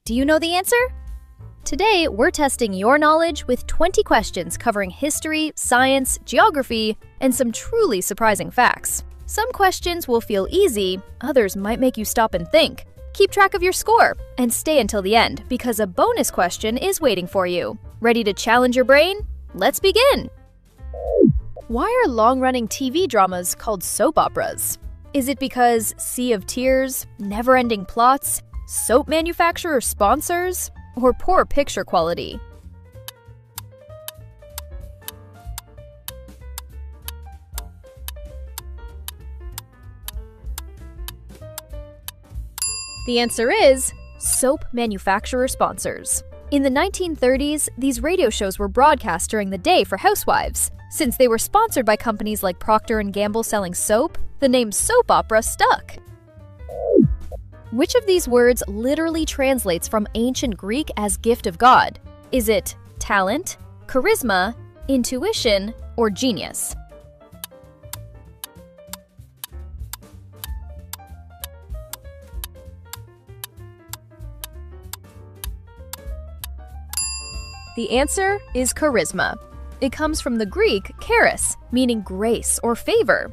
Do you know the answer? Today, we're testing your knowledge with 20 questions covering history, science, geography, and some truly surprising facts. Some questions will feel easy, others might make you stop and think. Keep track of your score and stay until the end because a bonus question is waiting for you. Ready to challenge your brain? Let's begin! Why are long-running TV dramas called soap operas? Is it because sea of tears, never-ending plots, soap manufacturer sponsors, or poor picture quality? The answer is soap manufacturer sponsors. In the 1930s, these radio shows were broadcast during the day for housewives. Since they were sponsored by companies like Procter & Gamble selling soap, the name soap opera stuck. Which of these words literally translates from ancient Greek as gift of God? Is it talent, charisma, intuition, or genius? The answer is charisma. It comes from the Greek charis, meaning grace or favor.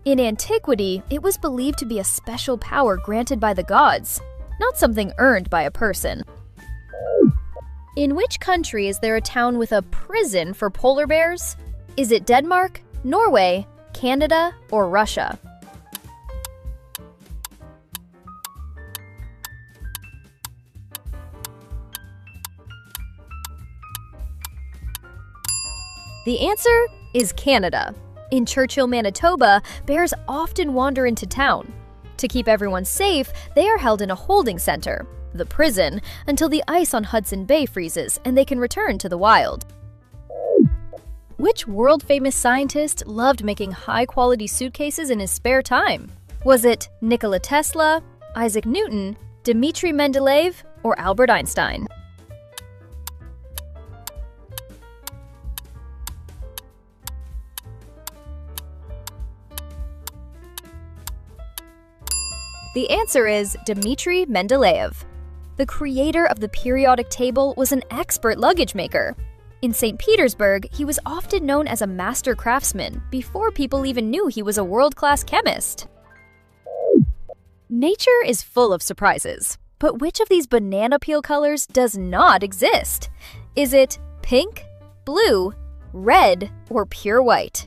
In antiquity, it was believed to be a special power granted by the gods, not something earned by a person. In which country is there a town with a prison for polar bears? Is it Denmark, Norway, Canada, or Russia? The answer is Canada. In Churchill, Manitoba, bears often wander into town. To keep everyone safe, they are held in a holding center, the prison, until the ice on Hudson Bay freezes and they can return to the wild. Which world-famous scientist loved making high-quality suitcases in his spare time? Was it Nikola Tesla, Isaac Newton, Dmitri Mendeleev, or Albert Einstein? The answer is Dmitri Mendeleev. The creator of the periodic table was an expert luggage maker. In St. Petersburg, he was often known as a master craftsman before people even knew he was a world-class chemist. Nature is full of surprises, but which of these banana peel colors does not exist? Is it pink, blue, red, or pure white?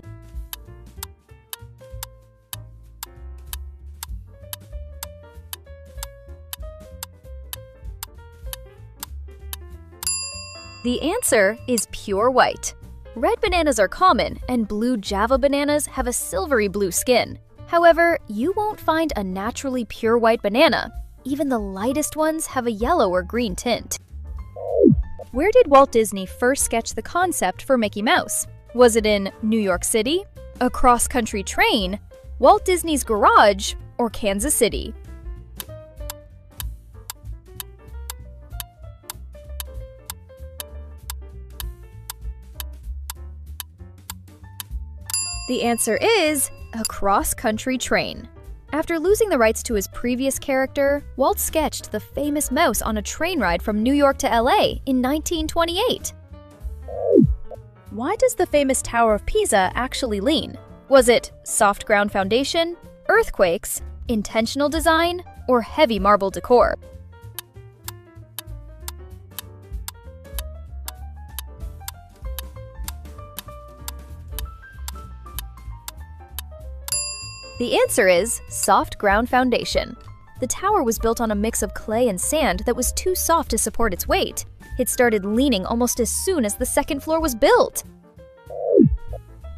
The answer is pure white. Red bananas are common, and blue Java bananas have a silvery blue skin. However, you won't find a naturally pure white banana. Even the lightest ones have a yellow or green tint. Where did Walt Disney first sketch the concept for Mickey Mouse? Was it in New York City, a cross-country train, Walt Disney's garage, or Kansas City? The answer is a cross-country train. After losing the rights to his previous character, Walt sketched the famous mouse on a train ride from New York to LA in 1928. Why does the famous Tower of Pisa actually lean? Was it soft ground foundation, earthquakes, intentional design, or heavy marble decor? The answer is soft ground foundation. The tower was built on a mix of clay and sand that was too soft to support its weight. It started leaning almost as soon as the second floor was built.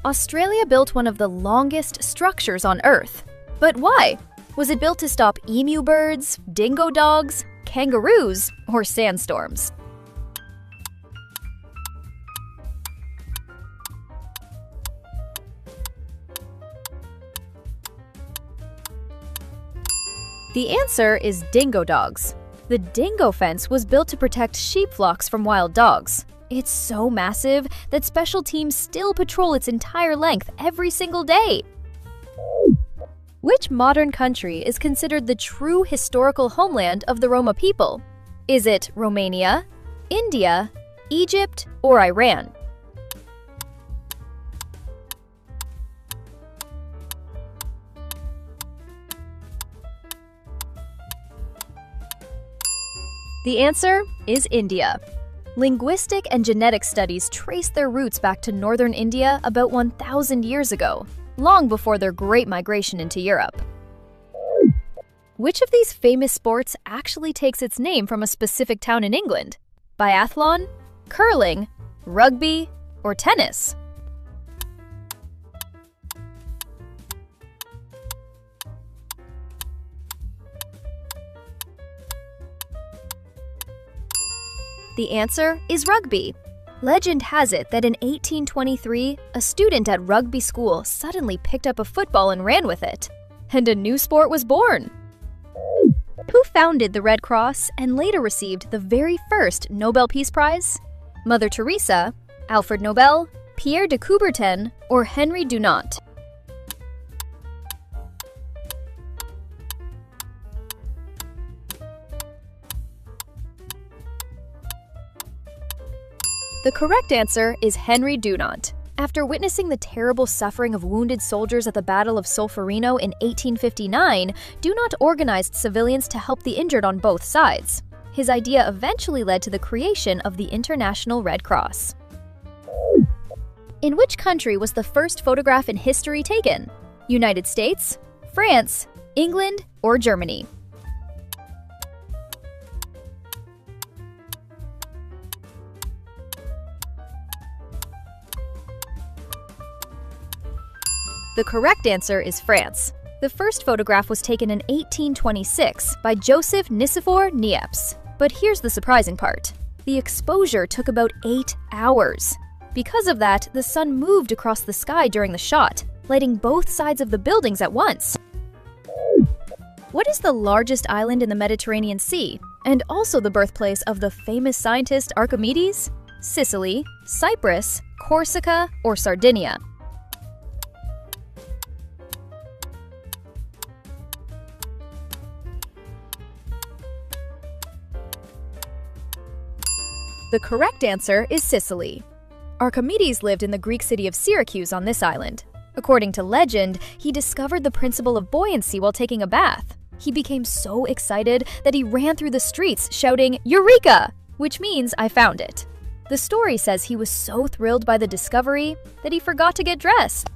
Australia built one of the longest structures on Earth. But why? Was it built to stop emu birds, dingo dogs, kangaroos, or sandstorms? The answer is dingo dogs. The dingo fence was built to protect sheep flocks from wild dogs. It's so massive that special teams still patrol its entire length every single day. Which modern country is considered the true historical homeland of the Roma people? Is it Romania, India, Egypt, or Iran? The answer is India. Linguistic and genetic studies trace their roots back to northern India about 1,000 years ago, long before their great migration into Europe. Which of these famous sports actually takes its name from a specific town in England? Biathlon, curling, rugby, or tennis? The answer is rugby. Legend has it that in 1823, a student at rugby school suddenly picked up a football and ran with it, and a new sport was born. Who founded the Red Cross and later received the very first Nobel Peace Prize? Mother Teresa, Alfred Nobel, Pierre de Coubertin, or Henry Dunant? The correct answer is Henry Dunant. After witnessing the terrible suffering of wounded soldiers at the Battle of Solferino in 1859, Dunant organized civilians to help the injured on both sides. His idea eventually led to the creation of the International Red Cross. In which country was the first photograph in history taken? United States, France, England, or Germany? The correct answer is France. The first photograph was taken in 1826 by Joseph Nicephore Niepce. But here's the surprising part. The exposure took about 8 hours. Because of that, the sun moved across the sky during the shot, lighting both sides of the buildings at once. What is the largest island in the Mediterranean Sea, and also the birthplace of the famous scientist Archimedes? Sicily, Cyprus, Corsica, or Sardinia? The correct answer is Sicily. Archimedes lived in the Greek city of Syracuse on this island. According to legend, he discovered the principle of buoyancy while taking a bath. He became so excited that he ran through the streets shouting, "Eureka!" which means "I found it." The story says he was so thrilled by the discovery that he forgot to get dressed.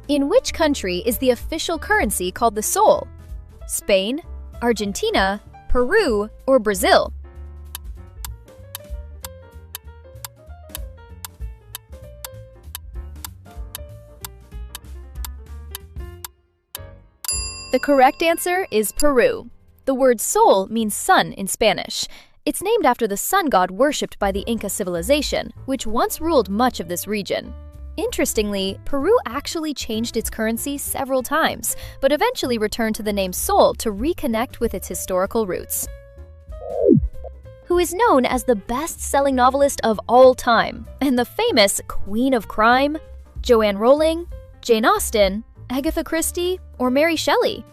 In which country is the official currency called the sol? Spain, Argentina, Peru, or Brazil? The correct answer is Peru. The word sol means sun in Spanish. It's named after the sun god worshipped by the Inca civilization, which once ruled much of this region. Interestingly, Peru actually changed its currency several times, but eventually returned to the name sol to reconnect with its historical roots. Who is known as the best-selling novelist of all time and the famous Queen of Crime? Joanne Rowling, Jane Austen, Agatha Christie, or Mary Shelley?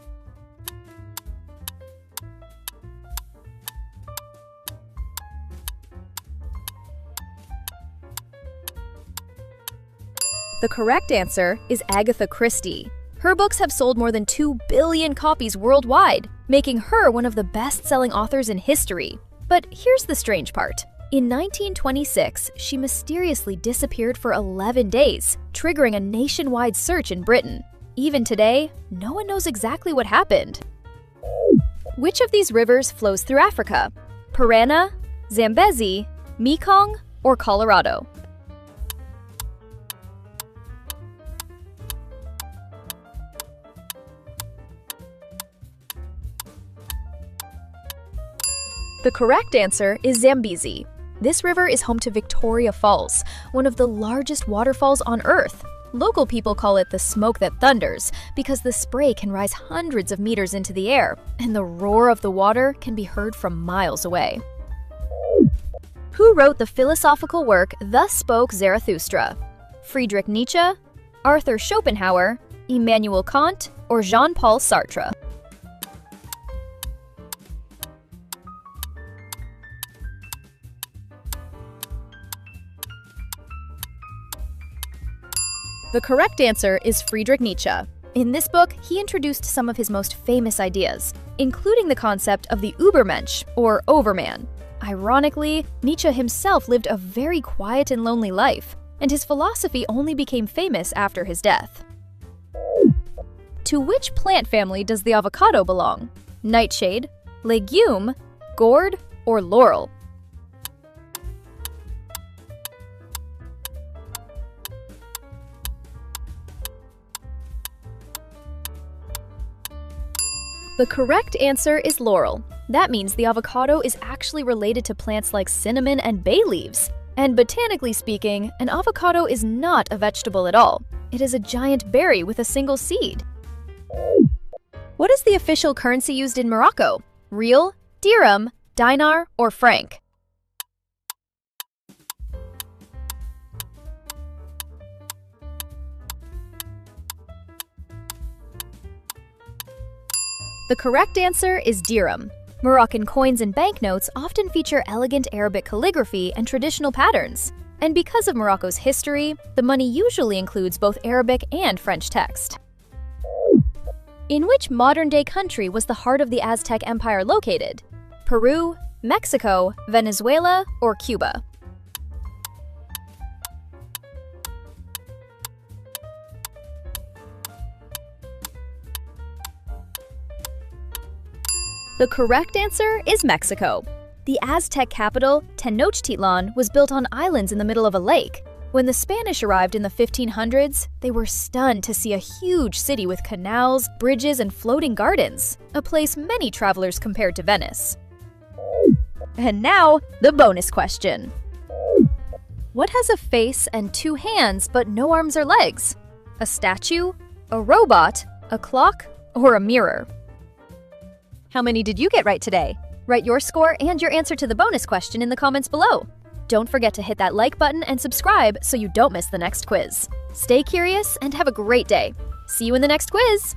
The correct answer is Agatha Christie. Her books have sold more than 2 billion copies worldwide, making her one of the best-selling authors in history. But here's the strange part. In 1926, she mysteriously disappeared for 11 days, triggering a nationwide search in Britain. Even today, no one knows exactly what happened. Which of these rivers flows through Africa? Parana, Zambezi, Mekong, or Colorado? The correct answer is Zambezi. This river is home to Victoria Falls, one of the largest waterfalls on Earth. Local people call it the smoke that thunders because the spray can rise hundreds of meters into the air, and the roar of the water can be heard from miles away. Who wrote the philosophical work Thus Spoke Zarathustra? Friedrich Nietzsche, Arthur Schopenhauer, Immanuel Kant, or Jean-Paul Sartre? The correct answer is Friedrich Nietzsche. In this book, he introduced some of his most famous ideas, including the concept of the Übermensch, or overman. Ironically, Nietzsche himself lived a very quiet and lonely life, and his philosophy only became famous after his death. To which plant family does the avocado belong? Nightshade, legume, gourd, or laurel? The correct answer is laurel. That means the avocado is actually related to plants like cinnamon and bay leaves. And botanically speaking, an avocado is not a vegetable at all. It is a giant berry with a single seed. What is the official currency used in Morocco? Rial, dirham, dinar, or franc? The correct answer is dirham. Moroccan coins and banknotes often feature elegant Arabic calligraphy and traditional patterns. And because of Morocco's history, the money usually includes both Arabic and French text. In which modern-day country was the heart of the Aztec Empire located? Peru, Mexico, Venezuela, or Cuba? The correct answer is Mexico. The Aztec capital, Tenochtitlan, was built on islands in the middle of a lake. When the Spanish arrived in the 1500s, they were stunned to see a huge city with canals, bridges, and floating gardens, a place many travelers compared to Venice. And now, the bonus question. What has a face and 2 hands but no arms or legs? A statue, a robot, a clock, or a mirror? How many did you get right today? Write your score and your answer to the bonus question in the comments below. Don't forget to hit that like button and subscribe so you don't miss the next quiz. Stay curious and have a great day. See you in the next quiz!